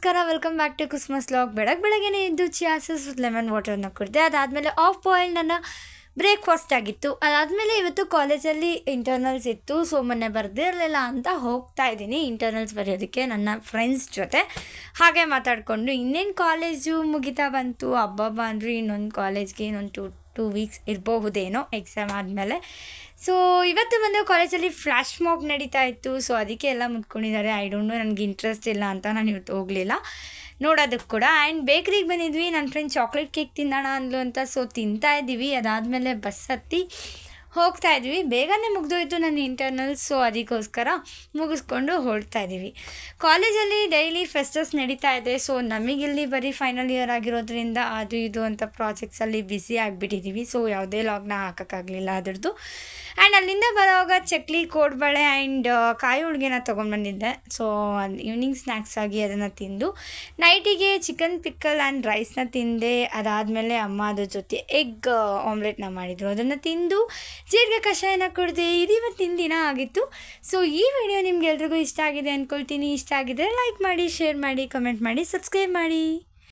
ನಮಸ್ಕಾರ, welcome back to Christmas vlog. ಬೆಳಗ್ಗೆನೇ ಎದ್ದು ಚಿಯಾಸಸ್ ಲೆಮನ್ ವಾಟರ್ನ ಕುಡಿದೆ. ಅದಾದಮೇಲೆ ಆಫ್ ಬಾಯ್ಲ್ ನನ್ನ ಬ್ರೇಕ್ಫಾಸ್ಟ್ ಆಗಿತ್ತು. ಅದಾದಮೇಲೆ ಇವತ್ತು ಕಾಲೇಜಲ್ಲಿ ಇಂಟರ್ನಲ್ಸ್ ಇತ್ತು, ಸೊ ಮೊನ್ನೆ ಬರೆದಿರಲಿಲ್ಲ ಅಂತ ಹೋಗ್ತಾ ಇದ್ದೀನಿ ಇಂಟರ್ನಲ್ಸ್ ಬರೆಯೋದಕ್ಕೆ ನನ್ನ ಫ್ರೆಂಡ್ಸ್ ಜೊತೆ. ಹಾಗೆ ಮಾತಾಡಿಕೊಂಡು ಇನ್ನೇನು ಕಾಲೇಜು ಮುಗಿತಾ ಬಂತು. ಹಬ್ಬ ಅಂದರೆ ಇನ್ನೊಂದು ಕಾಲೇಜ್ಗೆ ಇನ್ನೊಂದು ಟೂ ವೀಕ್ಸ್ ಇರಬಹುದೇನೋ ಎಕ್ಸಾಮ್ ಆದಮೇಲೆ. ಸೊ ಇವತ್ತು ಬಂದು ಕಾಲೇಜಲ್ಲಿ ಫ್ಲ್ಯಾಶ್ ಮಾಬ್ ನಡೀತಾ ಇತ್ತು. ಸೊ ಅದಕ್ಕೆ ಎಲ್ಲ ಮುಟ್ಕೊಂಡಿದ್ದಾರೆ. ಐ ಡೋಂಟ್ ನೋ, ನನಗೆ ಇಂಟ್ರೆಸ್ಟ್ ಇಲ್ಲ ಅಂತ ನಾನು ಇವತ್ತು ಹೋಗಲಿಲ್ಲ ನೋಡೋದಕ್ಕೆ ಕೂಡ. ಆ್ಯಂಡ್ ಬೇಕ್ರಿಗೆ ಬಂದಿದ್ವಿ. ನನ್ನ ಫ್ರೆಂಡ್ ಚಾಕ್ಲೇಟ್ ಕೇಕ್ ತಿನ್ನೋಣ ಅಂದ್ಲು ಅಂತ, ಸೊ ತಿಂತಾಯಿದ್ದೀವಿ. ಅದಾದಮೇಲೆ ಬಸ್ ಹತ್ತಿ ಹೋಗ್ತಾ ಇದ್ವಿ. ಬೇಗನೆ ಮುಗಿದೋಯ್ತು ನನ್ನ ಇಂಟರ್ನಲ್ಸ್, ಸೊ ಅದಕ್ಕೋಸ್ಕರ ಮುಗಿಸ್ಕೊಂಡು ಹೊರಡ್ತಾ ಇದ್ದೀವಿ. ಕಾಲೇಜಲ್ಲಿ ಡೈಲಿ ಫೆಸ್ಟಸ್ ನಡೀತಾ ಇದೆ. ಸೊ ನಮಗಿಲ್ಲಿ ಬರೀ ಫೈನಲ್ ಇಯರ್ ಆಗಿರೋದ್ರಿಂದ ಅದು ಇದು ಅಂತ ಪ್ರಾಜೆಕ್ಟ್ಸಲ್ಲಿ ಬ್ಯುಸಿ ಆಗಿಬಿಟ್ಟಿದ್ದೀವಿ. ಸೊ ಯಾವುದೇ ಲಾಗ್ನ ಹಾಕೋಕ್ಕಾಗಲಿಲ್ಲ ಅದರದ್ದು. ಆ್ಯಂಡ್ ಅಲ್ಲಿಂದ ಬರೋವಾಗ ಚಕ್ಲಿ, ಕೋಡ್ಬಳೆ ಆ್ಯಂಡ್ ಕಾಯಿ ಹೋಳಿಗೆನ ತೊಗೊಂಡ್ಬಂದಿದ್ದೆ. ಸೊ ಈವ್ನಿಂಗ್ ಸ್ನ್ಯಾಕ್ಸ್ ಆಗಿ ಅದನ್ನು ತಿಂದು ನೈಟಿಗೆ ಚಿಕನ್ ಪಿಕ್ಕಲ್ ಆ್ಯಂಡ್ ರೈಸ್ನ ತಿಂದೆ. ಅದಾದಮೇಲೆ ಅಮ್ಮ ಅದ್ರ ಜೊತೆ ಎಗ್ ಆಮ್ಲೆಟ್ನ ಮಾಡಿದರು, ಅದನ್ನು ತಿಂದು ಜೀರಿಗೆ ಕಷಾಯನ ಕುಡಿದೆ. ಇದು ಇವತ್ತಿನ ದಿನ ಆಗಿತ್ತು. ಸೊ ಈ ವಿಡಿಯೋ ನಿಮ್ಗೆಲ್ರಿಗೂ ಇಷ್ಟ ಆಗಿದೆ ಅಂದ್ಕೊಳ್ತೀನಿ. ಇಷ್ಟ ಆಗಿದ್ರೆ ಲೈಕ್ ಮಾಡಿ, ಶೇರ್ ಮಾಡಿ, ಕಮೆಂಟ್ ಮಾಡಿ, ಸಬ್ಸ್ಕ್ರೈಬ್ ಮಾಡಿ.